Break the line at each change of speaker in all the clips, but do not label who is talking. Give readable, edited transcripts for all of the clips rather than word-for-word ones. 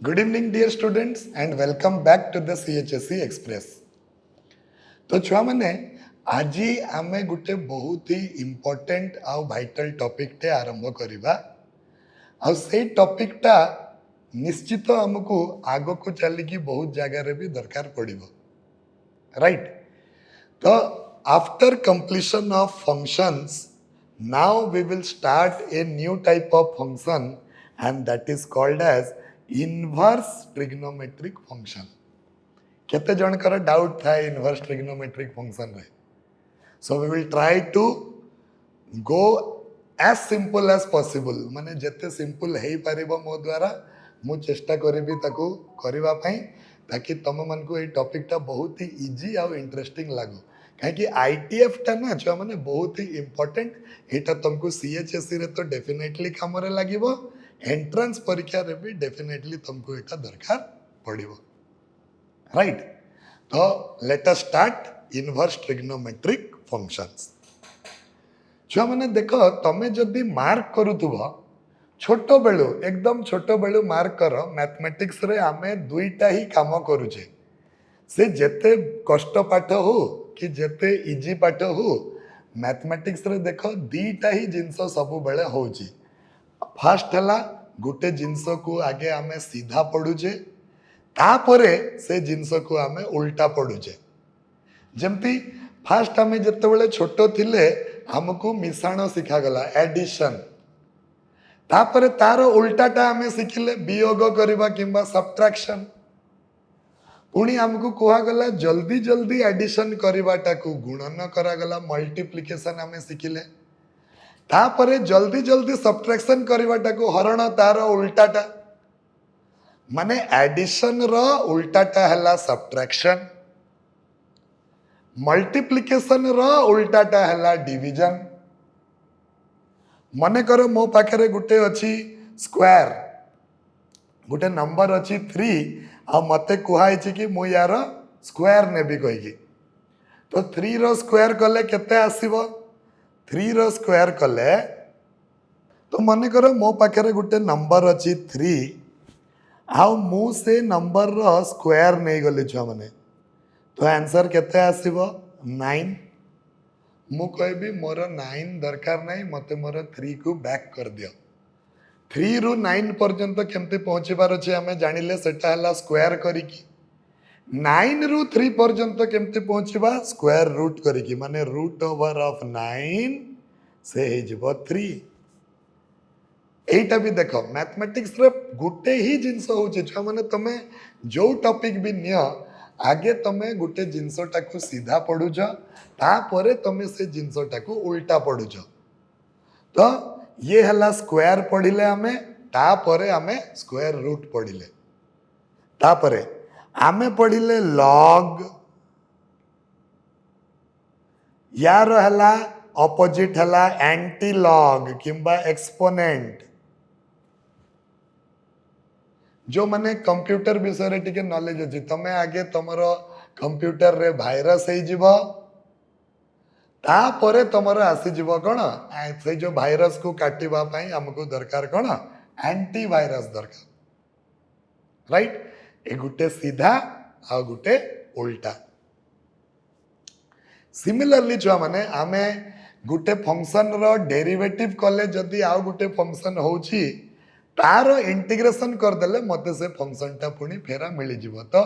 Good evening, dear students, and welcome back to the CHSE Express. तो छुआ मैंने आज आमे गुटे बहुत ही इम्पोर्टेंट आउ वाइटल टॉपिक टे आरंभ करिबा आउ से टॉपिक टा निश्चित हमको आगो को चली की बहुत जगह रे भी दरकार पड़िबो राइट तो after completion of functions now we will start a new type of function and that is called as inverse trigonometric function केते जनकर डाउट था इनवर्स ट्रिग्नोमेट्रिक फंक्शन रे so we will try to go as simple as possible माने जेते simple हे परिबो मो द्वारा मु चेष्टा करिबी ताकू करिबा पई ताकि तम मन को ए टॉपिक टा बहुत ही इजी आ इंटरेस्टिंग लागो काहे कि आईटीएफ टा ना जो माने बहुत ही इंपोर्टेंट एटा तुमको सीएचएससी रे तो डेफिनेटली काम रे लागिबो एंट्रेंस परीक्षा रे भी डेफिनेटली तुमको एटा दरकार पड़िबो राइट तो let us start inverse trigonometric functions छुआ मैंने देख तमे जदि मार्क करूथुब छोट बेलू एकदम छोट बेलू मार्क कर मैथमेटिक्स रे आमे दुईटा ही काम करूचे से जेते कष्ट पाठ हो कि जेते इजी पाठ हो मैथमेटिक्स रे देख दीटा ही जिनस सब बेले होची फर्स्ट हला गुटे जिनस को आगे आमे सीधा पढ़ुचे तापरे से जिनस को आमे उल्टा पढ़ुचे जमती फास्ट आमे जत्ते छोट थिले हमको मिसाण शिखा गला एडिशन तापरे तार उल्टाटा आमे शिखिले वियोग करबा किंबा सब्ट्रैक्शन पुणी हमको कुहा गला जल्दी जल्दी एडिशन करबाटा को गुणन करा गला मल्टीप्लिकेशन आमे शिखिले तापरे जल्दी जल्दी सब्ट्रैक्शन करबाटा को हरण तार उल्टाटा माने एडिशन रो उल्टाटा हला सब्ट्रैक्शन मल्टीप्लिकेशन रो उल्टाटा हला डिवीजन मने करो मो पाखरे गुटे अछि स्क्वायर गुटे नंबर अछि 3 आ मते कुहाई छि कि मु यार स्क्वायर नेबी कहि तो 3 रो स्क्वायर कले केते आसीबो 3 रो स्क्वायर कले तो मने करो मो पाखरे गुटे नंबर अछि 3 आउ मु से नंबर रो स्क्वायर नहीं गली छुआ माने तो आंसर केते आसीबो 9 मु कहबी मोर 9 दरकार नहीं मते मोर 3 को बैक कर दियो 3 रु 9 पर्यंत केमते पहुंचीबार अछि हमें जानिले सेटा हला स्क्वायर करिकी 9 रु 3 पर्यंत केमते पहुंचीबा स्क्वायर रूट करिकी माने रूट ओवर ऑफ 9 से हे जिवो 3 एटा भी देखो मैथमेटिक्स रे गुटे ही जिंस होचे छ माने तमे जो टॉपिक भी नियो आगे तमे गुटे जिनसटा को सीधा पढ़ुछ तापरे तमे से जिनसटा को उल्टा पढ़ुछ तो ये हला स्क्वायर पढ़िले हमें तापरे हमें स्क्वायर रूट पढ़िले तापरे हमें पढ़िले लॉग यार हला ऑपोजिट हला एंटी लॉग किंबा एक्सपोनेंट जो माने कंप्यूटर विषय टिके नॉलेज अछि तमे आगे तमरो कंप्यूटर रे वायरस हे जिवो तापरे तमरो आसी जिवो कोन से जो वायरस को काटिबा पई हमको दरकार कोन एंटी वायरस दरकार राइट ए गुटे सीधा आ गुटे उल्टा सिमिलरली जो माने आमे गुटे फंक्शन रो डेरिवेटिव कले जदी आ गुटे फंक्शन होची तार इंटीग्रेशन कर देले मते से फंक्शन टा पुनी फेरा मिली जिवो तो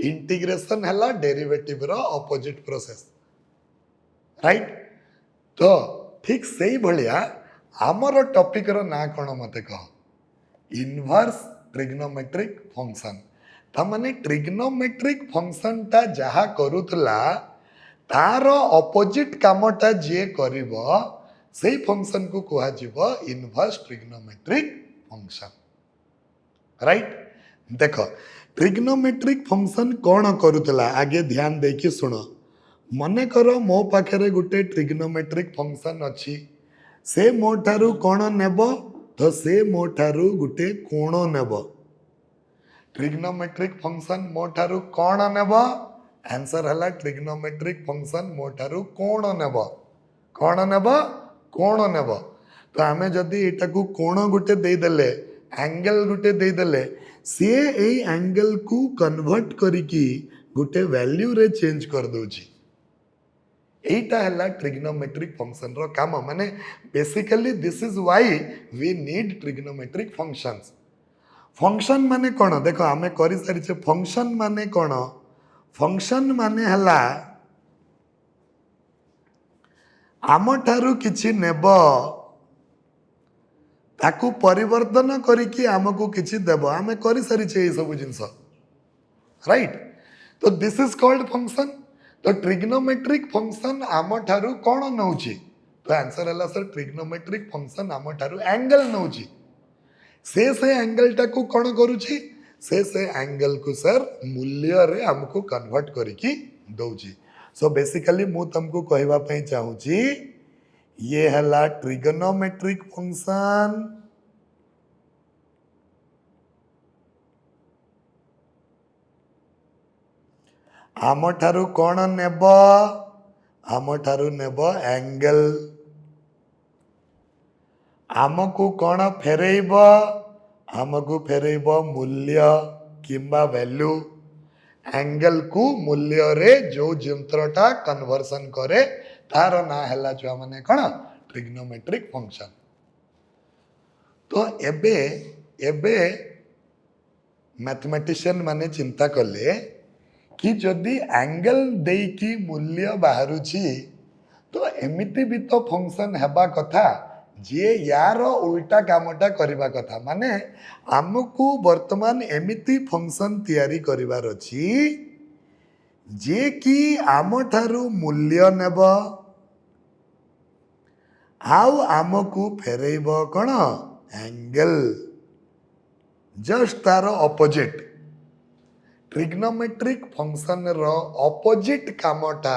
इंटीग्रेशन हला डेरिवेटिव रो ऑपोजिट प्रोसेस राइट तो ठीक सही भलिया हमर टॉपिक रो ना कोन मते कह इनवर्स ट्रिग्नोमेट्रिक फंक्शन त माने ट्रिग्नोमेट्रिक फंक्शन टा जहा करूतला तार ऑपोजिट कामटा जे करिवो सेही फंक्शन को कुहा जिवो इनवर्स ट्रिग्नोमेट्रिक फंक्शन राइट देखो ट्रिग्नोमेट्रिक फंक्शन कौन करूतला आगे ध्यान देकी सुनो मने करो मो पाखरे गुटे ट्रिग्नोमेट्रिक फंक्शन अछि से मो ठारू कोण नेबो तो से मो ठारू गुटे कोण नेबो ट्रिग्नोमेट्रिक फंक्शन मो ठारू कोण नेबो आंसर हला ट्रिग्नोमेट्रिक फंक्शन मो ठारू कोण नेबो कोण नेबो तो आमे जदि एटा को कोण गुटे दे देले एंगल गुटे दे देले सी ए एंगल को कन्वर्ट करिकी गोटे वैल्यू रे चेंज कर दोची एटा है ट्रिग्नोमेट्रिक फंक्शन रो काम माने basically this is why we need trigonometric functions function माने कौन देख आम कर सारी फंक्शन माने कौन फंक्शन माने हला आम ठारू किछि नेब ताकू परिवर्तन करिकी आमको किछि देब आम कर सारी सब जिनस राइट तो दिस इज कॉल्ड फंक्शन तो ट्रिग्नोमेट्रिक फंक्शन आम ठारू कौन नौची तो आंसर है सर ट्रिग्नोमेट्रिक फंक्शन आम ठारू एंगल नौची से एंगल टाकू कौन करुची से एंगल को सर मूल्य रे हमको कन्वर्ट करिकी दौची सो बेसिकली मु तुमको कहवा पई चाहूची ये हला ट्रिग्नोमेट्रिक फंक्शन आम ठारू कौन नेब आम ठारू नेब एंगल आमको कौन फेरेब आमको फेरेब मूल्य किंबा वैल्यू एंगल को मूल्य रे जो यंत्रटा कन्वर्सन करे तार ना हैला जो माने कौन ट्रिग्नोमेट्रिक फंक्शन तो एबे एबे मैथमेटिशियन माने चिंता कले कि जदि एंगल देकी मूल्य बाहरुची तो एमिति भी तो फंक्शन हेबा कथा जे यार उल्टा कामटा करबा कथा माने आमको वर्तमान एमिति फंक्शन तैयारी करिवार अछि जे कि आम ठारू मूल्य नेब आउ आमको फेरेब कौन एंगल जस्ट तार ऑपोजिट ट्रिग्नोमेट्रिक फंक्शन रो ऑपोजिट कामटा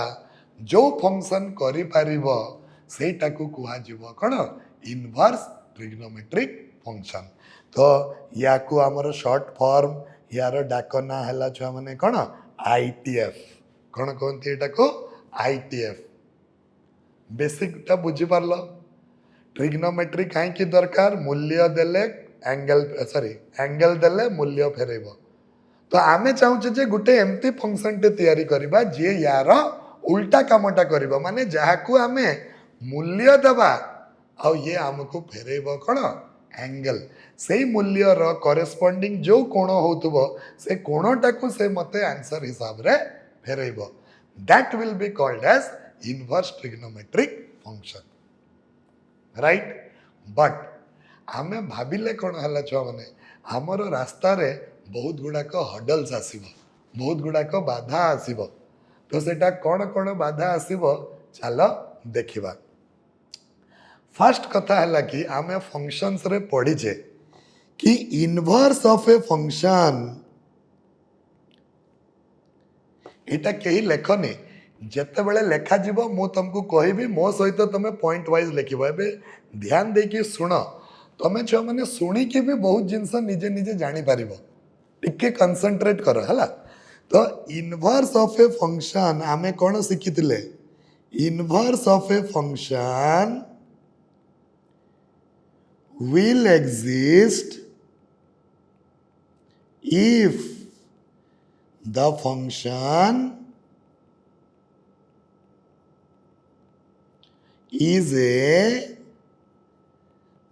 जो फंक्शन करि पारिबो सेटाकू कुहा जीवो कौन इनवर्स ट्रिग्नोमेट्रिक फंक्शन तो या को हमर शॉर्ट फॉर्म यार डाक ना हला छुआ माने कौन आईटीएफ कौन कहते एटा को आईटीएफ बेसिक टा बुझी पारलो ट्रिग्नोमेट्रिक काहे की दरकार मूल्य देले एंगल सॉरी एंगल देले मूल्य फेरेबो तो आमे चाहूचे जे गुटे एमती फंक्शन टे तैयारी करिबा जे यार उल्टा कामटा करिबा माने जाहाकू आमे मूल्य दबा आ ये आमको फेरेब कौन एंगल से मूल्य रो करेस्पोंडिंग जो कोण होतबो से कोणटाकू से मते आंसर हिसाब रे फेरेब that will be called as inverse trigonometric function right but आमे भाबिले कौन हला छुआ माने हमर रास्ता रे बहुत गुड़ाक हडल्स आसीबो बहुत गुड़ाक बाधा आसीबो तो सेटा कौन कौन बाधा आसीबो चलो देखिबा फर्स्ट कथा है कि आमे फंक्शंस रे पढ़ीचे कि इनवर्स ऑफ ए फंक्शन एटा कहीं लेखनी जेते बेले लेखा जीवो मु तुमको कहबी मो सहित तुम पॉइंट वाइज लिखिबो एबे ध्यान देकी सुन तुम छुआ माने सुनी के भी बहुत जिनस निजे निजे जानी पारिबो टिके कंसंट्रेट कर हला तो इनवर्स ऑफ ए फंक्शन आमे कौन शिखिथिले inverse of a function will exist if the function is a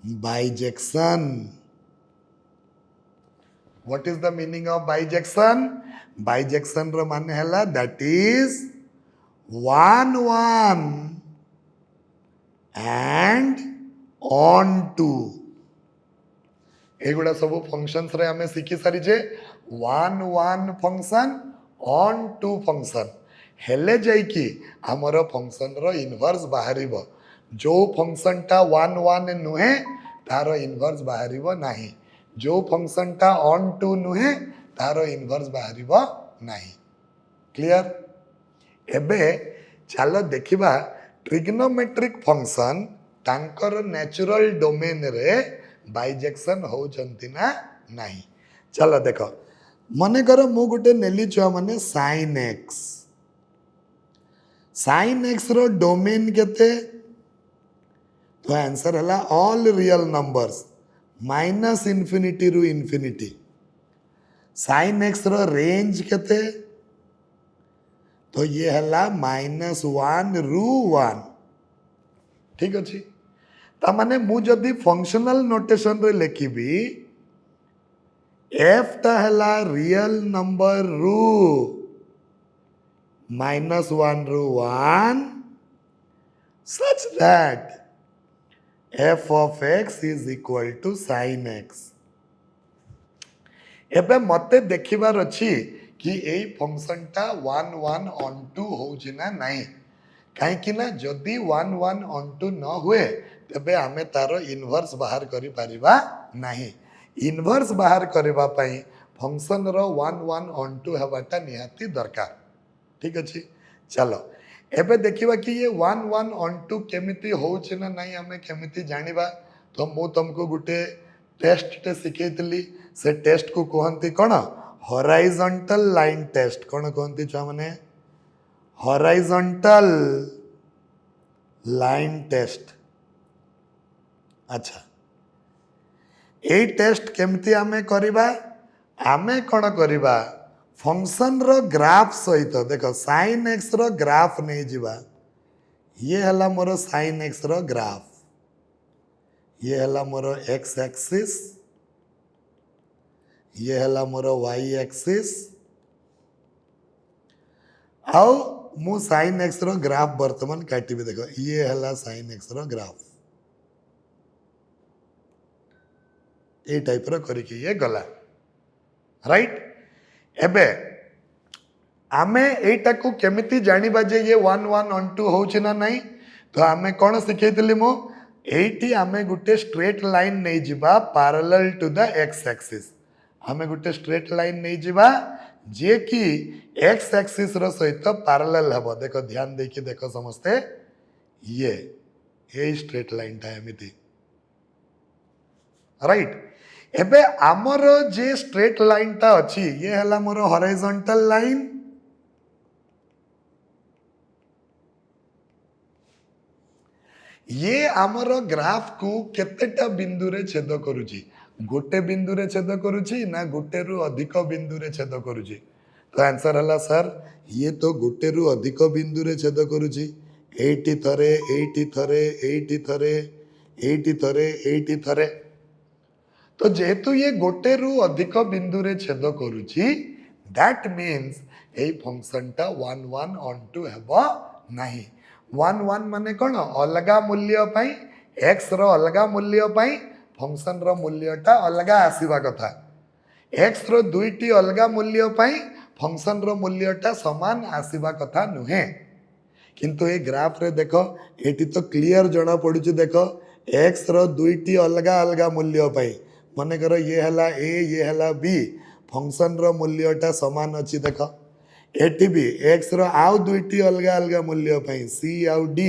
bijection. What is the meaning of bijection? Bijection ro माने हला that is 1 1 and on to एगुड़ा सब फंक्शंस रे हमें शिखी सारी जे 1 1 फंक्शन ऑन टू फंक्शन हेले जाई कि हमर फंक्शन रो इनवर्स बाहरिबो जो फंक्शन टा 1 1 नुहे तारो इनवर्स बाहरिबो नाही जो फंक्शन टा ऑन टू नुहे तारो इनवर्स बाहरिबो नाही क्लियर एबे चलो देखिबा ट्रिग्नोमेट्रिक फंक्शन तांकर नेचुरल डोमेन रे बाइजेक्शन होचंती ना नहीं चलो देखो मने करो मु गुटे नेली छुआ माने sin x रो डोमेन केते तो आंसर हला ऑल रियल नंबर्स -∞ रु इन्फिनिटी साइन एक्स रो रेंज केते तो ये हला -1 रू 1 ठीक अच्छे तामाने मु जदि फंक्शनल नोटेशन रे लिखिबी एफ टा हला रियल नंबर रू -1 रू 1 such that f of x is equal to sin x एबे मते देखिबार अछि कि एई फंक्शन टा 1 1 on 2 होउछि ना नाही काहे कि ना जदि 1 1 on 2 न हुए तबे आमे तारो इनवर्स बाहर करि परिबा नाही इनवर्स बाहर करबा पई फंक्शन रो 1 1 on 2 हेबाटा निहाती दरकार ठीक अछि चलो एबे देखिबा कि ये 1 1 on 2 केमिति होउछि ना नाही आमे केमिति जानिबा तो मु तुमको गुटे टेस्ट टे सिखेइतली से टेस्ट को कहती कौन हॉराइजॉन्टल लाइन टेस्ट कौन कहती छुआ माने हॉराइजॉन्टल लाइन टेस्ट अच्छा ए टेस्ट केमती आमे करिबा आमे कौन करिबा फंक्शन रो ग्राफ सहित देखो sin x रो ग्राफ नहीं जीवा ये हला मोर sin x रो ग्राफ ये हला मोर x एक्सिस ये हला मोर y एक्सिस आओ मु sin x रो ग्राफ वर्तमान काटी भी देखो ये हला sin x row graph A type रो करी के ये गला राइट एबे आमे एटा को केमिति जानिबा जे ये 1 1 on 2 होउछि ना नाही तो आमे कोन सिखेइतली मो एटी आमे गुटे स्ट्रेट लाइन नहीं जिबा parallel to the x axis आमे गुटे स्ट्रेट लाइन नहीं जिबा जे कि x एक्सिस रो सहित पैरेलल हबो देखो ध्यान देके देखो समझते ये स्ट्रेट लाइन टा एमिति राइट एबे आमर जे स्ट्रेट लाइन टा अछि ये हला मोर हॉरिजॉन्टल लाइन ये आमर ग्राफ को केतेटा बिंदु रे छेद करूची गोटे बिंदु रे छेद करूची ना गोटे रु अधिक बिंदु रे छेद करूची तो आंसर हला सर ये तो गोटे रु अधिक बिंदु रे छेद करूची एटी थरे एटी थरे एटी थरे एटी थरे एटी थरे तो जेहेतु ये गोटे रु अधिक बिंदु रे छेद करूची दैट मीन्स ए फंक्शन टा 1 1 on 2 हेबो नाही 1 1 माने कोन अलगा मूल्य पई x रो अलगा मूल्य पई फंक्शन रो मूल्य टा अलगा आसीबा कथा x रो दुईटी अलगा मूल्य पई फंक्शन रो मूल्य टा समान आसीबा कथा नुहे किंतु ए ग्राफ रे देखो एटी तो क्लियर जणा पडुची देखो x रो दुईटी अलगा अलगा मूल्य पई माने करो ये हला a ये हला b फंक्शन रो मूल्य टा समान अछि देखो एटी भी x रो आउ दुईटी अलगा अलगा मूल्य पई c आउ d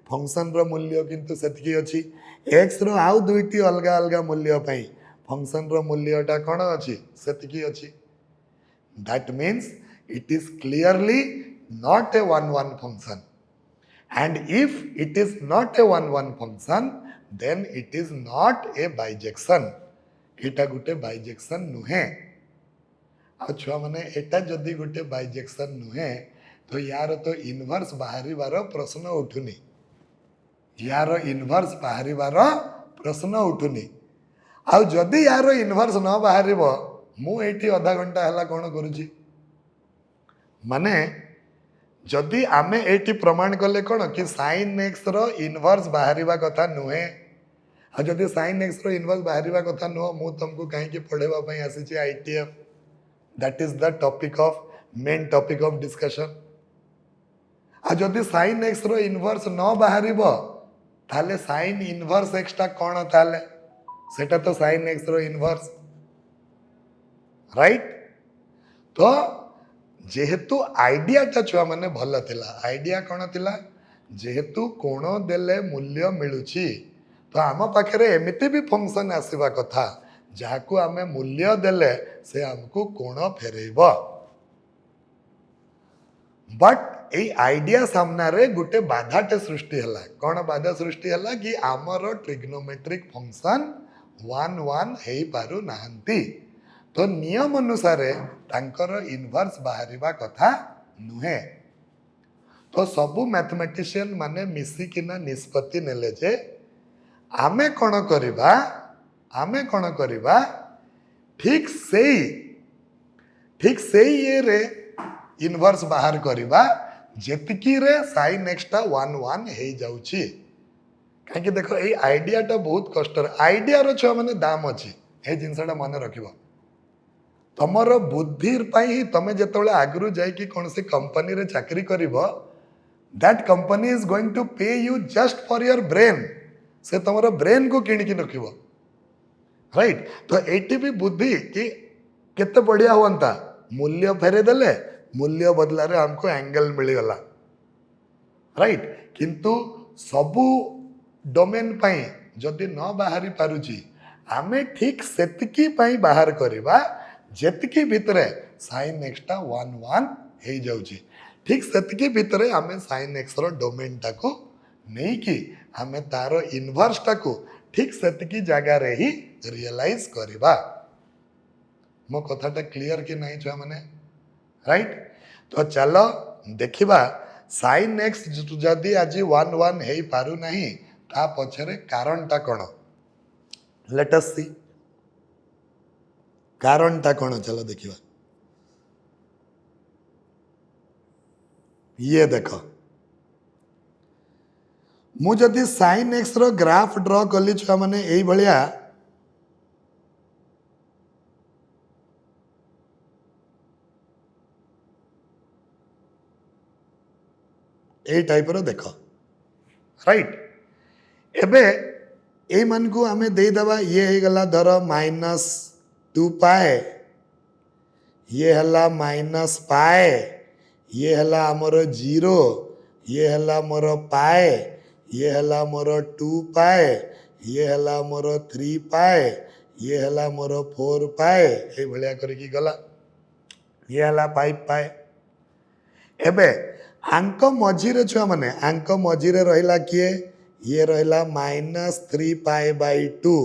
फंक्शन रो मूल्य किंतु सेतकी अछि x रो आउ दुईटी अलगा अलगा मूल्य पई फंक्शन रो मूल्य टा कोन अछि सेतकी अछि that means it is clearly not a 1 1 function and if it is not a 1 1 function then it is not a bijection Etah Gute bijection नुहे आ छुआ माने एटा जदि गुटे बाइजेक्शन नुहे तो यार तो इनवर्स बाहरिबार प्रश्न उठुनी यार इनवर्स बाहरिबार प्रश्न उठुनी आ जदि यार इनवर्स न बाहरिबो मु एठी आधा घंटा हला कोन करूची माने जदि आमे एटी प्रमाण कले कोन कि sin x रो इनवर्स बाहरिबा कथा नुहे आ जदि sin x रो इनवर्स बाहरिबा कथा नुह मु तुमको काहे कि पढेबा पई आसी छी ITF that is the topic of main topic of discussion आ जदि sin x रो इनवर्स न बाहरिबो ताले sin इनवर्स x टा कोन ताले सेटा तो sin x रो इनवर्स राइट तो जेहेतु आइडिया टा छुआ माने भल थिला आइडिया कोन थिला जेहेतु कोण देले मूल्य मिलुची तो आम पाखे एमिति भी फंक्शन आसीबा कथा जाहाकू आमे मूल्य देले से हमको कोण फेरेब बट ए आइडिया सामना रे गुटे बाधाटे सृष्टि हला कोन बाधा सृष्टि हला कि आमर ट्रिग्नोमेट्रिक फंक्शन 1 1 हेई पारु नाहंती तो तो नियम अनुसार तांकर इनवर्स बाहरिबा कथा नुहे। तो सबू मैथमेटिशियन माने मिसिकिना निष्पत्ति नेले जे आमे कौन करिबा ठीक से ये रे इनवर्स बाहर करिबा जेतिकी रे साइन एक्सटा 1 1 हे जाउची। कहीं देखो ये आइडियाटा बहुत कष्ट आइडिया रो छुआ माने दाम अच्छी ये जिनसा मन रख तमर बुद्धि ही तुम जो आगु जाकि कौन सी कंपनी रे चाकरी कर that company is going to pay you just for your brain से तुम ब्रेन को किणिकी रख राइट। तो ये भी बुद्धि कि केते बढ़िया हुआ मूल्य फेरे देले मूल्य बदलारे हमको एंगल मिलगला राइट। किंतु सबू डोमेन पाई जदि न बाहरी पारुची आमे ठीक सेतिकी पाई बाहर करिबा जेतिकी भितरे साइन एक्सटा 1 1 हे जाउची। ठीक सेतिकी भितरे आमे साइन एक्स रो डोमेन टाको नहीं कि आमे तारो इनवर्स टाको ठीक सेतिकी जगह रे ही रियलाइज करिबा। मो कथाटा क्लियर कि नहीं छुआ माने राइट। तो चलो देखिबा साइन एक्स जदि आज 1 1 हे पारु नहीं ता पछरे कारणटा कोन लेट अस सी कारणटा कोन चलो देखिबा। ये देखो मु जदि साइन एक्स रो ग्राफ ड्रॉ कली छुआ माने एई भलिया ए टाइप रो देखो राइट। एबे ए मन को आमे दे दबा ये हे गला धर -2 पाए ये हला -पाए ये हला हमर 0 ये हला मोर पाए ये हला मोर 2 पाए ये हला मोर 3 पाए ये हला मोर 4 पाए ए भलिया करकी गला ये हला 5 पाए। एबे आंक मझीरे छुआ माने आंक मझीरे रहिला किए ये रहिला -3 pi by 2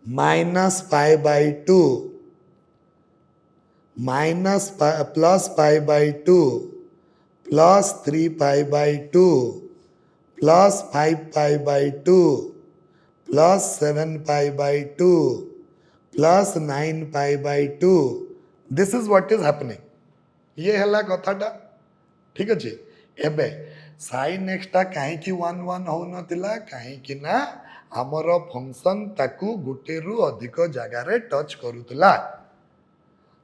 -π/2 plus π/2 plus 3π/2 plus 5π/2 plus 7π/2 plus 9π/2 this is what is happening. ये हला कथाटा ठीक अच्छे। एबे साइन एक्सटा कहीं 1 1 हो नथिला कहीं ना हमर फंक्शन ताकू गुटे रु अधिक जगह रे टच करूतला।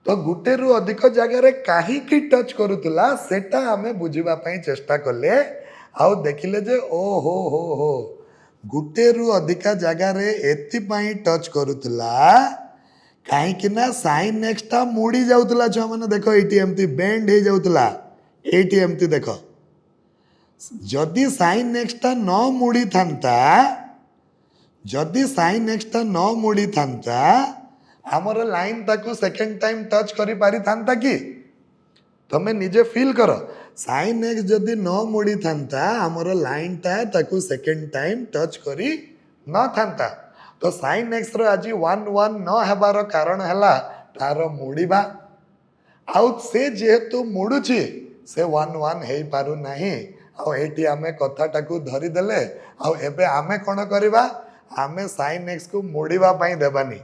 तो गुटे रु अधिक जगह रे कहीं टच करूतला सेटा हमें बुझिबा पई चेष्टा कले आउ देखिले जे ओ हो गुटे रु अधिक जगह रे एति पई टच करूतला कहीं ना साइन एक्सटा मुड़ी जाउतला छ माने देखो एटी एमती बेंड हे जाउतला एटी एमती देखो जदि साइन एक्सटा न मुड़ी थांता जदि साइन एक्सटा न मुड़ी थांता हमर लाइन ताकू सेकंड टाइम टच करी पारी थांता कि तमे निजे फील करो साइन एक्स जदि न मुड़ी थांता हमर लाइन ता ताकू सेकंड टाइम टच करी न थांता। तो साइन एक्स रो आज 1 1 न हेबार कारण हला तार मुड़ीबा आउ से जेहेतु मुड़ुची से 1 1 हे पारु नाही आउ एटी आमे कथाटाकू धरी देले आउ एबे आमे कोन करिबा आमे साइन एक्स को मुड़ीबा पई देबानी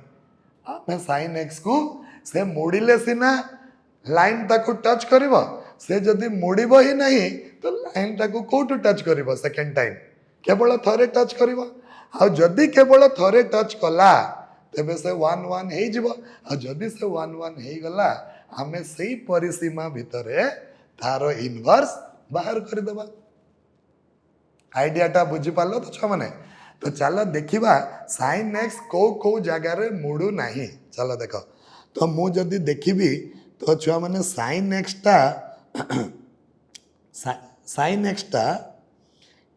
आमे साइन एक्स को से मुड़ीले सिना लाइन ताकू टच करिवो से जदि मुड़ीबो ही नहीं तो लाइन ताकू कोटू टच करिवो सेकंड टाइम केवल थरे टच करिवो आ जदि केवल थरे टच कला तेबे से 1 1 हे जिवो आ जदि से 1 1 हे गला आमे सेही परिसीमा भितरे तारो इनवर्स बाहर कर देबा। आइडियाटा बुझी पालो तो छ माने। तो चलो देखिबा साइन एक्स को जगह रे मुड़ू नहीं चलो देखो। तो मु जदि देखिबी तो छुआ माने साइन एक्सटा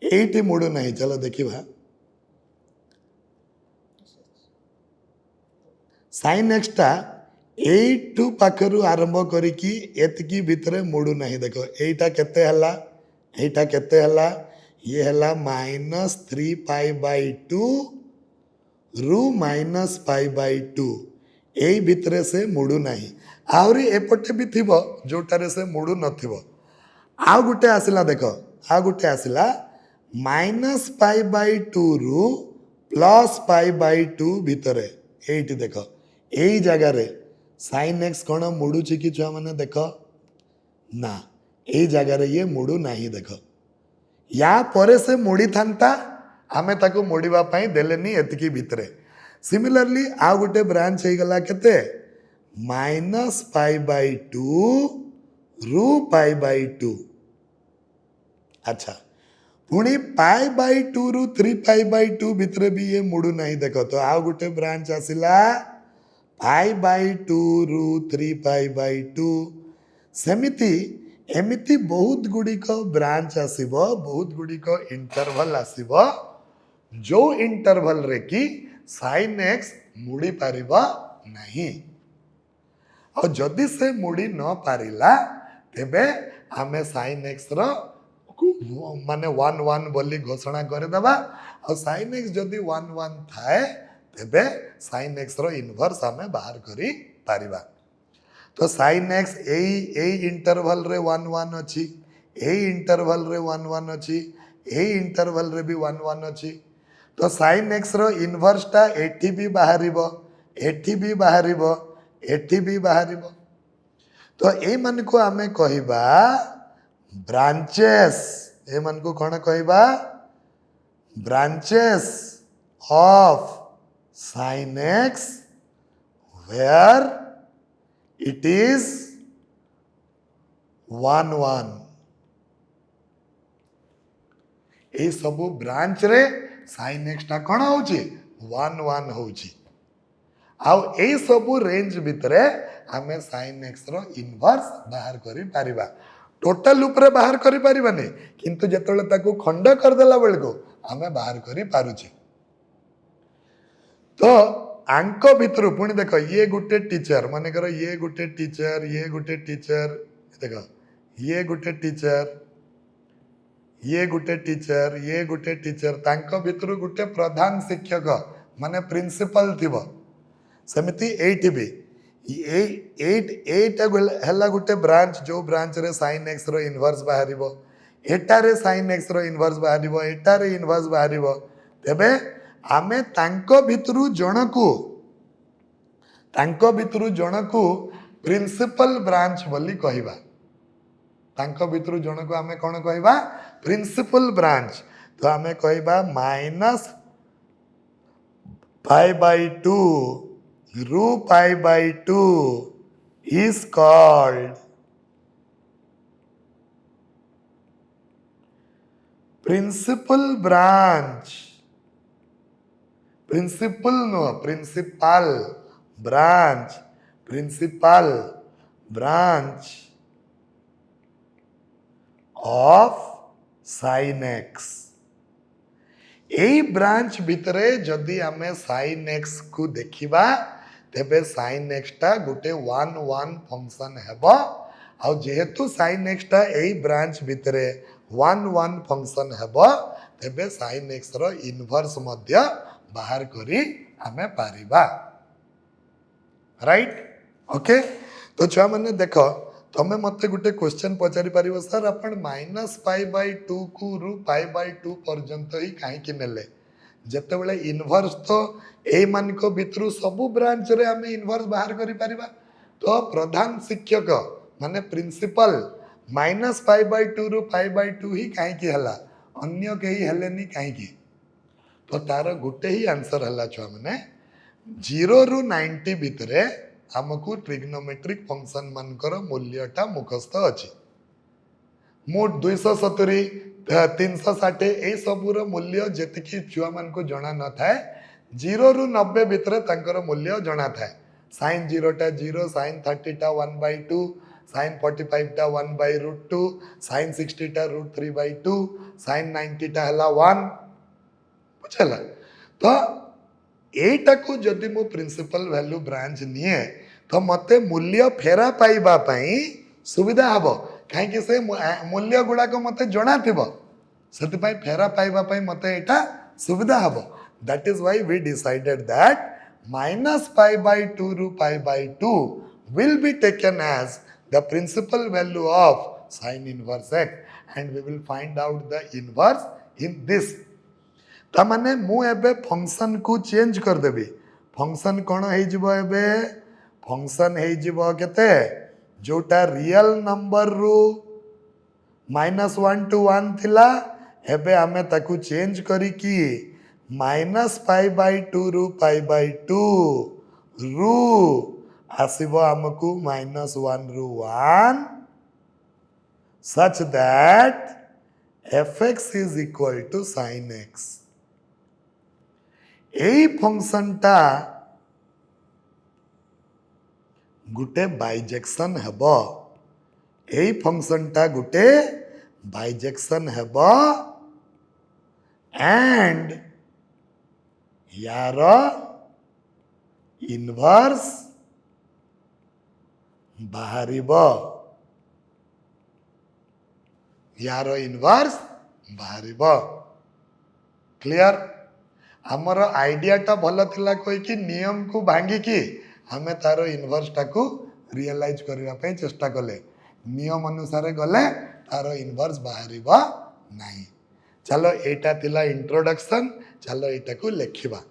एटी मुड़ू नहीं चलो देखिबा साइन एक्सटा 8 पाखरु आरंभ करिकी एतकी भितरे मुड़ू नहीं देखो एटा केते हला ये हला -3π/2 रु -π/2 एई भितरे से मुड़ू नाही आहरी एपटे भी थिबो जोटारे से मुड़ू नथिबो आउ गुटे आसिला देख आउ गुटे आसिला माइनस पाई बाई टू रु प्लस पाई बाई टू भितरे एइटी देख एई जगार साइन एक्स कौन मुड़ुची कि छुआ मैंने देख ना एई जगार ये मुड़ू नाही देख या परे से मुड़ी थांता आमे ताको मुड़ीबा पई देलेनी एतिकी भितरे सिमिलरली आ गुटे ब्रांच हो गला केते माइनस पाई बाई टू रु पाई बाई टू अच्छा पुणी पाई बाई टू रु 3 पाई बाई टू भितरे भी ये मुड़ू नहीं देख तो आ गुटे ब्रांच आसिला पाई बाई टू रु 3 पाई बाई टू सेमिति एमिति बहुत गुड़िक ब्रांच आसिबो बहुत गुड़िक इंटरवल आसिबो जो इंटरवल रे कि साइन एक्स मुड़ी पारिबा नहीं और जदि से मुड़ी न पारिला तेबे आमे साइन एक्स रो माने 1 1 बोली घोषणा कर देबा और साइन एक्स जदि 1 1 थाए तेबे साइन एक्स रो इनवर्स आमे बाहर करी पारिबा तो साइन एक्स ए इंटरवल रे 1 1 अछि ए इंटरवल रे 1 1 अछि ए इंटरवल रे भी 1 1 अछि तो साइन एक्स रो इनवर्स टा एठी भी बाहरिबो एठी भी बाहरिबो एठी भी बाहरिबो तो ए मन को आमे कहिबा ब्रांचेस ए मन को कौन कहिबा branches of sine x where it is 1 1 ए सबु ब्रांच रे साइन एक्स टा कौन होची 1 1 होची आउ ए सबु रेंज भितरे आमे साइन एक्स रो इनवर्स बाहर करी पारिबा टोटल ऊपर बाहर करी पारिबानी किंतु जेतले ताको खंड कर देला बेल को आमे बाहर करी पारुची तो आंको भितर पुणी देख ये गुटे टीचर माने करो ये गुटे टीचर देख ये गुटे टीचर ये गुटे टीचर ये गुटे टीचर तांको भितर गुटे प्रधान शिक्षक माने प्रिंसिपल थिबो सेमिति एइट भी एट है गोटे ब्रांच जो ब्रांच रे साइन एक्स रो इनवर्स बाहर एटारे साइन एक्स रो इनवर्स बाहर एटारे इनवर्स बाहर तेबे आमे तांको भितरु जनकु प्रिंसिपल ब्रांच बोली कहिबा तांको भितरु जनकु आमे कोन कहिबा प्रिंसिपल ब्रांच तो आमे कहिबा minus pi by two ru pi by 2 is called principal branch principal no principal branch of sin x AE branch भितरे जदि आमे sin x को देखिबा तेबे sin x टा गुटे 1 1 फंक्शन हेबो आ जेहेतु sin x टा एई ब्रांच भितरे 1 1 फंक्शन हेबो तेबे sin x रो इनवर्स मध्य बाहर करी आमे पारिबा राइट ओके तो छुआ माने देखो तमे मते गुटे क्वेश्चन पचारि पारिबो सर आपण माइनस पाई बाई 2 को रु पाई बाई 2 पर्यंत ही काहे कि नेले जेतेबेले इनवर्स तो ए मान को भितरु सबु ब्रांच रे आमे इनवर्स बाहर करि पारिबा तो प्रधान शिक्षक माने प्रिंसिपल माइनस पाई बाई 2 रु पाई बाई 2 ही काहे कि हला अन्य केही हेलेनी काहे कि तो तार गुटे ही आंसर हला छुआ माने 0 रु 90 भितरे आमको ट्रिग्नोमेट्रिक फंक्शन मानकर मूल्यटा मुखस्थ अच्छी मोट 270 360 ए सबूर मूल्य जेतिकी छुआ मान को जना न थाए 0 रु 90 भितर तांकर मूल्य जना थाए sin 0 टा 0 sin 30 टा 1/2 sin 45 टा 1/√2 sin 60 टा √3/2 sin 90 टा हला 1 बुझला तो एटा को जदि मो प्रिंसिपल वैल्यू ब्रांच निए तो मते मूल्य फेरा पाइबा पई सुविधा हबो काहे कि से मूल्य गुडा को मते जणा थिबो सेति पई फेरा पाइबा पई मते एटा सुविधा हबो that is why we decided that minus pi by 2 ru pi by 2 will be taken as the principal value of sin inverse x and we will find out the inverse in this. तामाने मु एबे function को change कर देबी. Function कोन हे जिवो एबे function हे जिवो केते जोटा real number रु -1 to 1 थिला एबे आमे ताकू चेंज करी की -π/2 रु π/2 रु आसीबो हमकू -1 रु 1 such that fx is equal to sin x. এই फंक्शनटा गुटे बाइजेक्शन हेब. এই फंक्शनटा गुटे बाइजेक्शन हेब एंड यार इनवर्स बाहरिब. यार इनवर्स बाहरिब. क्लियर. आमर आइडियाटा भल थिला कोई कि नियम को भांगी की हमें तार इनवर्स टाकू रियलाइज करने पे चेष्टा कले. नियम अनुसार गले तार इनवर्स बाहरिब नहीं. चलो एटा थिला इंट्रोडक्शन. चलो एटा को लिखिबा.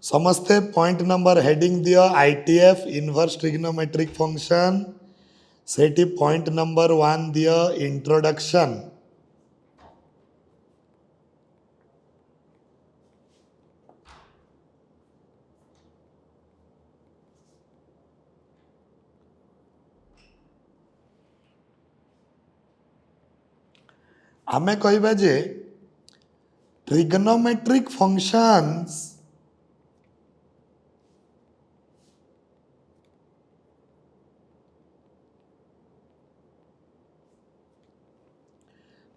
समस्ते पॉइंट नंबर हेडिंग दियो आईटीएफ इनवर्स ट्रिग्नोमेट्रिक फंक्शन. सेठी पॉइंट नंबर 1 दियो इंट्रोडक्शन. आमे कहबा जे trigonometric functions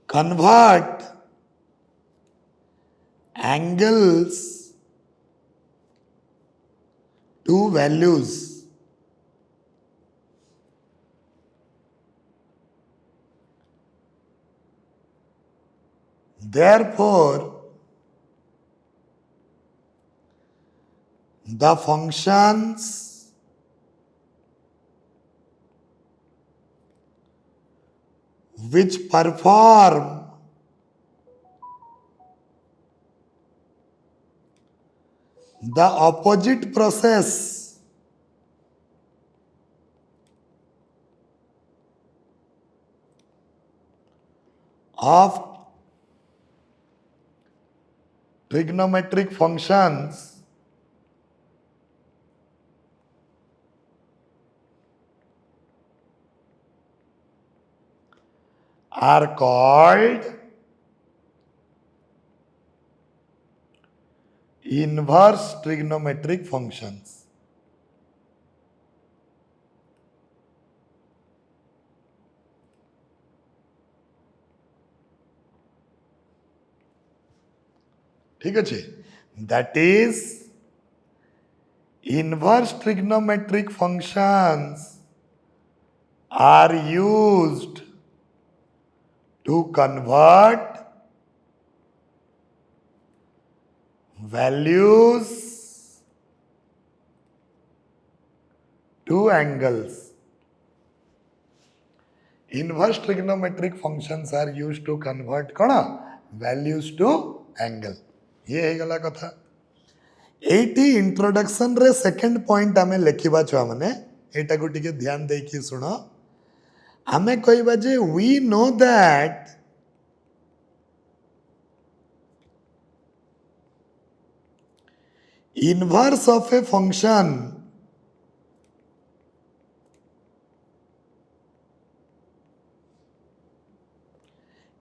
convert angles to values. Therefore, the functions which perform the opposite process of trigonometric functions are called inverse trigonometric functions. ठीक अच्छे. That is inverse trigonometric functions are used to convert values to angles. Inverse trigonometric functions are used to convert कौन values to angle. ये है गला कथा. Eighty introduction रे second point आमे लिखिबा छ माने एटा को टिके ध्यान दे कि सुनो. आमे कहबा जे we know that inverse of a function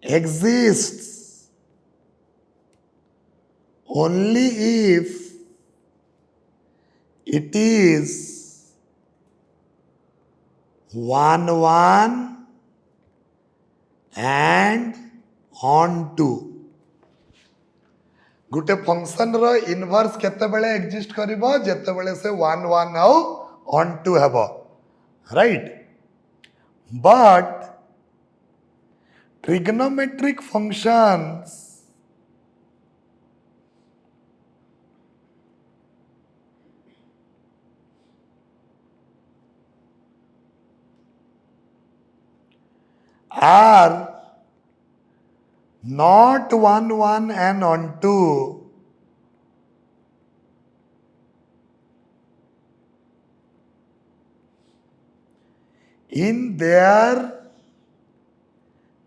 exists only if it is 1 1 and on 2. गोटे फंक्शन रो इनवर्स केते बेले एग्जिस्ट करिवो जेते बेले से 1 1 आउ on 2 हेबो. Right. But trigonometric functions are not one one and onto in their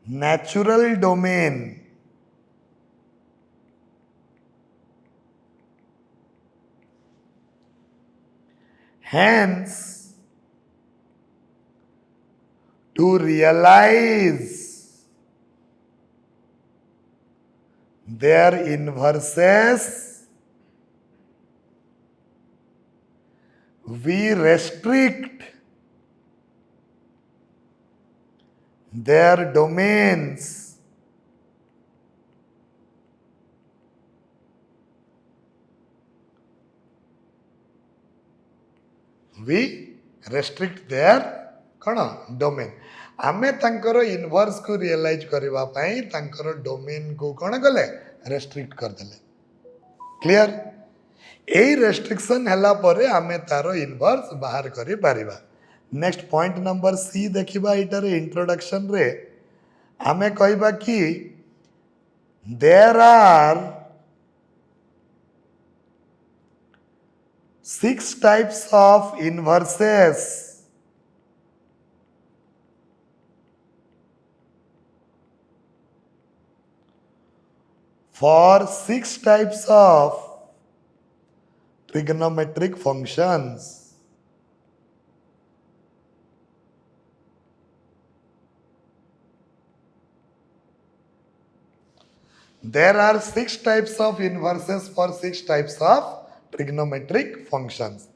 natural domain. Hence, to realize their inverses, we restrict their domains we restrict their କ'ଣ domain ଆମେ ତାଙ୍କର ଇନଭର୍ସକୁ ରିଏଲାଇଜ୍ କରିବା ପାଇଁ ତାଙ୍କର ଡୋମେନ୍କୁ କ'ଣ କଲେ ରେଷ୍ଟ୍ରିକ୍ଟ କରିଦେଲେ କ୍ଲିଅର ଏଇ ରେଷ୍ଟ୍ରିକ୍ସନ୍ ହେଲା ପରେ ଆମେ ତାର ଇନଭର୍ସ ବାହାର କରିପାରିବା ନେକ୍ସଟ ପଏଣ୍ଟ ନମ୍ବର ସି ଦେଖିବା ଏଇଟାରେ ଇଣ୍ଟ୍ରୋଡକ୍ସନରେ ଆମେ କହିବା କି ଦେର୍ ଆର୍ 6 types of inverses for 6 types of trigonometric functions. There are 6 types of inverses for 6 types of trigonometric functions.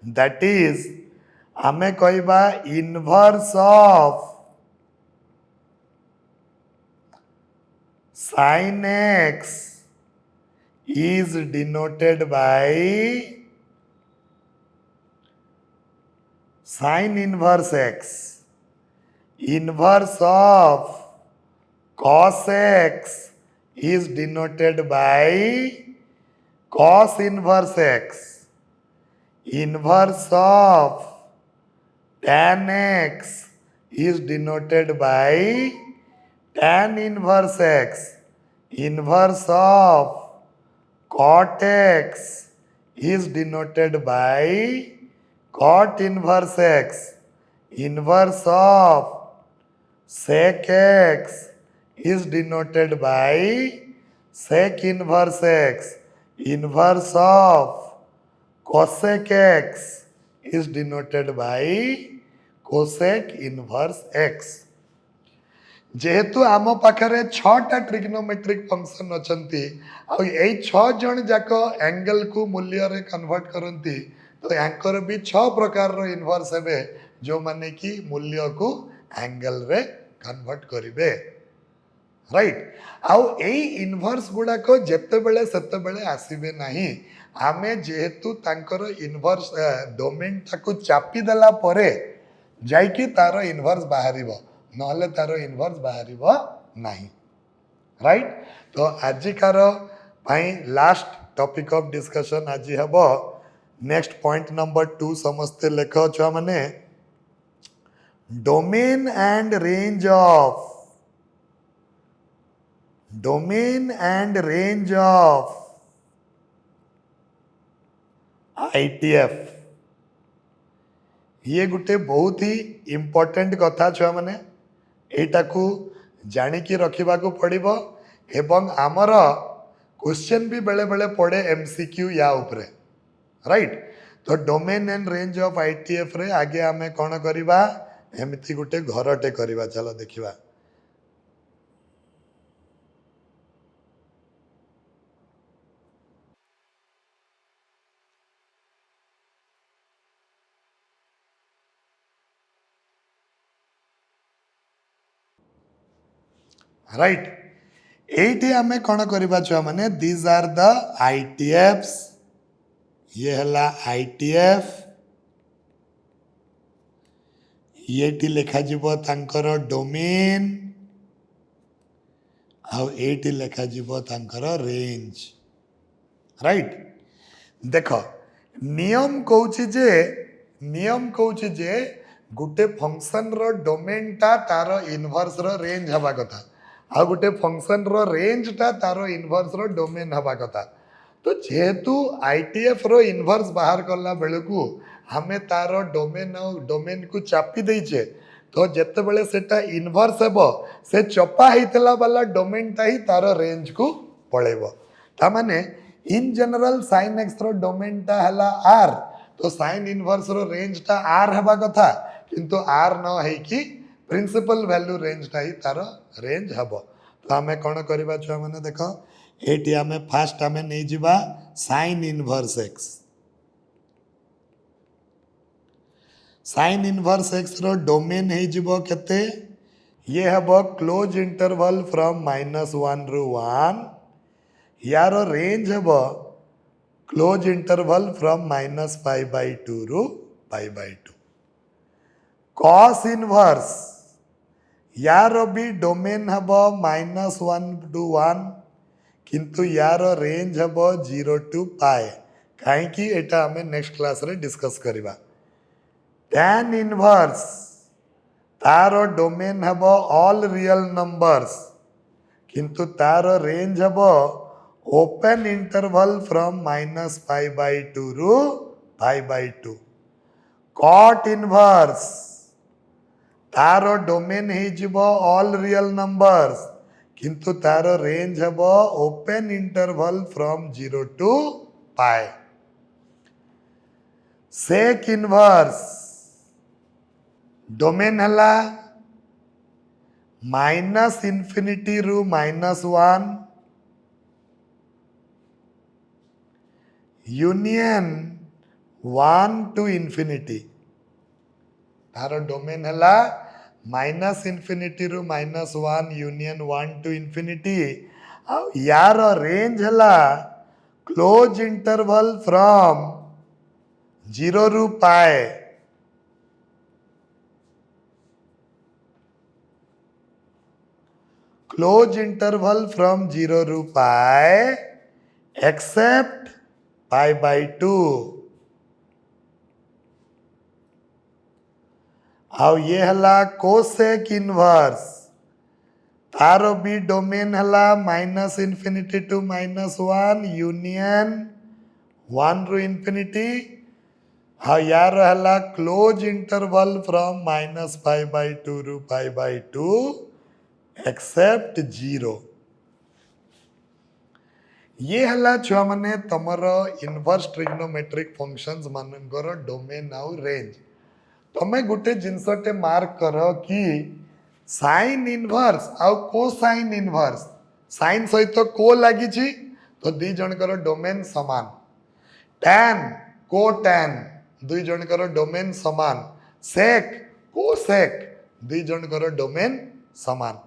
That is, ame koiba inverse of sin x is denoted by sin inverse x. Inverse of cos x is denoted by cos inverse x. Inverse of tan x is denoted by tan inverse x. Inverse of cot x is denoted by cot inverse x. Inverse of sec x is denoted by sec inverse x. Inverse of cosec x is denoted by cosec inverse x. जेहेतु आम पाखरे 6टा trigonometric function अछंती आ एई 6 जण जाक angle को मूल्य रे convert करंती तो यांकर भी 6 प्रकार रो इनवर्स हेबे जो माने कि मूल्य को एंगल रे कन्वर्ट करिवे राइट आउ एई इनवर्स गुडा को जेते बेले सेते बेले आसीबे नाही आमे जेहेतु तांकर इनवर्स डोमेन ताको चापी देला परे जाई कि तारो इनवर्स बाहरिबो नहले तारो इनवर्स बाहरिबो नाही राइट तो आजिकार पाई लास्ट टॉपिक ऑफ डिस्कशन आज हेबो नेक्स्ट पॉइंट नंबर 2 समस्ते लेख छुआ माने domain and range of ITF ये गुटे बहुत ही इम्पोर्टेंट कथा छुआ माने एटा को जानिकी रखा पड़ो एवं आमर क्वेश्चन भी बेले बेले पड़े MCQ या उपरे राइट तो domain and range of ITF रे आगे आमे कौन करिबा एमती गुटे घरटे करिबा चलो देखिबा राइट एठी आमे कौन करिबा छुआ माने दीज आर द ITFs ये हला ITF ये लिखा जीवो तांकर डोमेन आउ एटी लिखा जीवो तांकर रेंज राइट देख नियम कहूची जे गोटे फंक्शन रो डोमेन टा तार इनवर्स रो रेंज हवा कथा आ गोटे फंक्शन रो रेंज टा तार इनवर्स रो डोमेन हवा कथा तो जेहेतु आईटीएफ रो इनवर्स बाहर करला बेलू आमे तार डोमेन को चापी देचे तो जिते बड़े सेटा इनवर्स हेबो से चपा होता वाला डोमेन टा ही तार रेंज को पलैब ताने इन जनरल साइन एक्स रो डोमेन टा हला आर तो साइन इनवर्स रो रेंज टा आर हेबा कथा किंतु आर न है कि प्रिंसिपल वैल्यू रेंज टा ही तार रेंज हेबो तो आमे कोन करबा छुआ माने देखो एटी आमे फास्ट आमे नै जिबा sine inverse x sine inverse x रो डोमेन है जिवो केते ये हेबो क्लोज इंटरवल फ्रॉम -1 रु 1 यार रेंज हेबो क्लोज इंटरवल फ्रॉम -π/2 रु π/2 cos इनवर्स यार भी डोमेन हेबो -1 टू 1 किंतु यार रेंज हेबो 0 टू पाए कहीं एटा हमें नेक्स्ट क्लास रे डिस्कस करिबा tan इनवर्स तार डोमेन हेबो ऑल रियल नंबर्स किंतु तार रेंज हेबो ओपन इंटरवल फ्रॉम -π/2 रु π/2 cot इनवर्स तार डोमेन है जिवो ऑल रियल नंबर्स किंतु तार रेंज हेबो ओपन इंटरवल फ्रॉम 0 टू पाए सेक इनवर्स डोमेन हला -∞ रु -1 यूनियन 1 टू इन्फिनिटी तार डोमेन हला -∞ रु -1 यूनियन 1 टू इन्फिनिटी यार रेंज हला क्लोज इंटरवल फ्रॉम 0 रु पाए क्लोज इंटरवल फ्रॉम 0 रु पाए एक्सेप्ट π/2 आउ ये हला कोसेक इनवर्स तार भी डोमेन हला -∞ टू -1 यूनियन 1 रु इन्फिनिटी हाँ यार हला क्लोज इंटरवल फ्रॉम -π/2 रु π/2 एक्सेप्ट 0 ये हला छुआ माने तमर इनवर्स ट्रिग्नोमेट्रिक फंक्शंस मानकर डोमेन आउ रेंज तमे गोटे जिनसटे मार्क कर कि साइन इनवर्स आउ कोसाइन इनवर्स साइन सहित को लगी तो दी जनकर डोमेन समान टैन को टैन दुई जनकर डोमेन समान सेक को सेक दुई जनकर डोमेन समान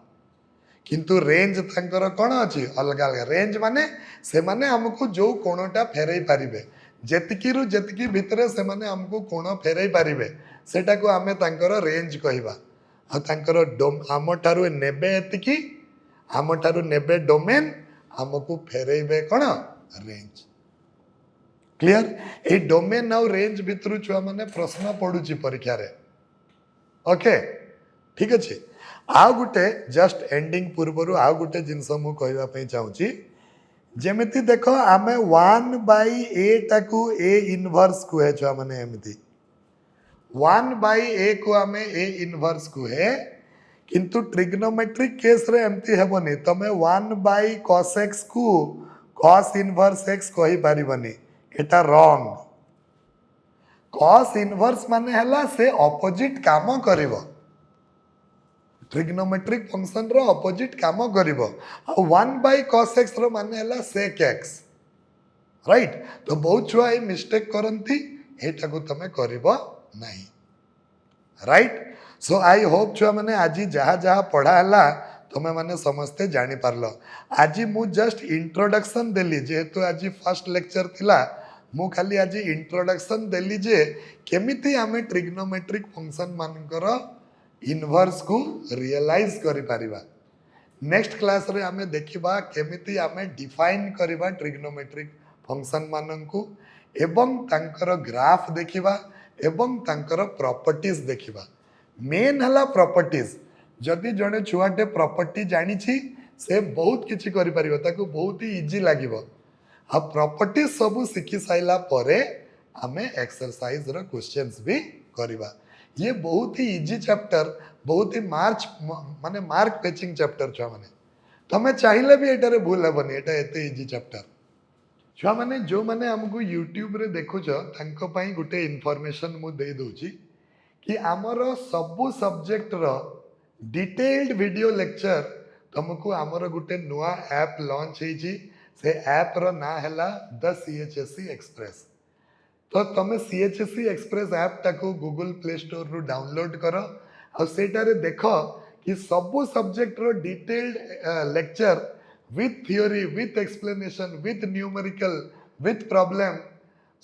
किंतु रेंज तांकर कौन अच्छी अलग अलग रेंज माने से माने हमको जो कोणटा फेरई पारिबे जेतिकी रु जेतिकी भितरे से माने हमको कोण फेरई पारिबे सेटा को आमे तांकर रेंज कहबा आ तांकर आम ठारू नेबे एतिकी आम ठारू नेबे डोमेन हमको फेरईबे कौन रेंज क्लियर ए डोमेन आउ रेंज भितरु छुआ माने प्रश्न पडुची परीक्षा रे ओके ठीक अच्छे आ गुटे जस्ट एंडिंग पूर्व आ गुटे जिनस मु कहबा चाहूँगी जेमिति देख आमे 1/a टाकू a इनवर्स कुहे छुआ माने एमिति 1/a को आमे a इनवर्स कुहे किंतु ट्रिग्नोमेट्रिक केस रे एमती हेबनी तमे 1/cos x को cos इनवर्स x कहि पारिबनी एटा रॉन्ग cos इनवर्स माने हला से ऑपोजिट काम करिवो ट्रिग्नोमेट्रिक फंक्शन रो ऑपोजिट काम करिवो 1/cos x रो माने हला sec x राइट तो बहुत छुआ ए मिस्टेक करंती एटा को तमे करिवो नाही राइट सो आई होप छुआ माने आज जहा जहा पढ़ा हला तमे माने समस्ते जानी पारलो आज मु जस्ट इंट्रोडक्शन देली जेहेतु आज फर्स्ट लेक्चर थिला मु खाली आज इंट्रोडक्शन देली जे केमिति आमे ट्रिग्नोमेट्रिक फंक्शन मानकर इनवर्स को रियलाइज करि पारिबा नेक्स्ट क्लास रे आमे देखिबा केमिति आमे डिफाइन करिबा ट्रिग्नोमेट्रिक फंक्शन मानन को एवं तांकर ग्राफ देखिबा ଏବଂ ତାଙ୍କର ପ୍ରପର୍ଟିଜ୍ ଦେଖିବା। ମେନ୍ ହେଲା ପ୍ରପର୍ଟିଜ୍। ଯଦି ଜଣେ ଛୁଆଟେ ପ୍ରପର୍ଟି ଜାଣିଛି ସେ ବହୁତ କିଛି କରିପାରିବ, ତାକୁ ବହୁତ ହି ଇଜି ଲାଗିବ। ଆଉ ପ୍ରପର୍ଟିଜ୍ ସବୁ ଶିଖି ସାରିଲା ପରେ ଆମେ ଏକ୍ସରସାଇଜ୍ର କ୍ୱେଶ୍ଚନ୍ସ ବି କରିବା। ଇଏ ବହୁତ ହି ଇଜି ଚାପ୍ଟର, ବହୁତ ହି ମାର୍କ ଫେଚିଂ ଚାପ୍ଟର ଛୁଆମାନେ। ତମେ ଚାହିଁଲେ ବି ଏଇଟାରେ ଭୁଲ ହେବନି, ଏଇଟା ଏତେ ଇଜି ଚାପ୍ଟର। ଛୁଆମାନେ ଯେଉଁମାନେ ଆମକୁ ୟୁଟ୍ୟୁବରେ ଦେଖୁଛ ତାଙ୍କ ପାଇଁ ଗୋଟେ ଇନଫର୍ମେସନ୍ ମୁଁ ଦେଇ ଦେଉଛି कि आमर सबु सब्जेक्टर डिटेल्ड वीडियो लेक्चर तुमको आमर गोटे नुआ ऐप लॉन्च होइछि। से ऐप रो ना हैला द CHSE एक्सप्रेस। तो तुम CHSE एक्सप्रेस ऐप टाको गूगल प्ले स्टोर रु डाउनलोड कर और सेटारे देख कि सबु सब्जेक्ट रो detailed lecture with theory with explanation with numerical with problem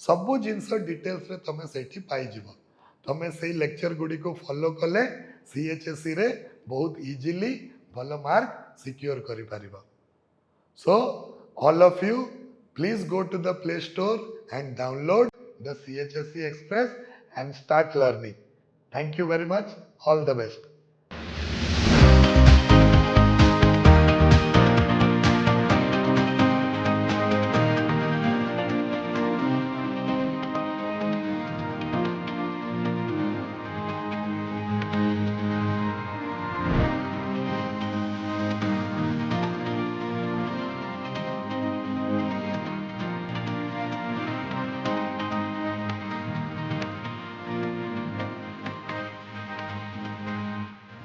सबु जिनस डिटेल्स रे तुम सेठी पाई जिवो। तुम से लेक्चर गुड़ी को फॉलो कले CHSE रे बहुत इजीली भल मार्क सिक्योर करि परिबो। So all of you please go to the Play Store and download the CHSE Express and start learning. Thank you very much. All the best.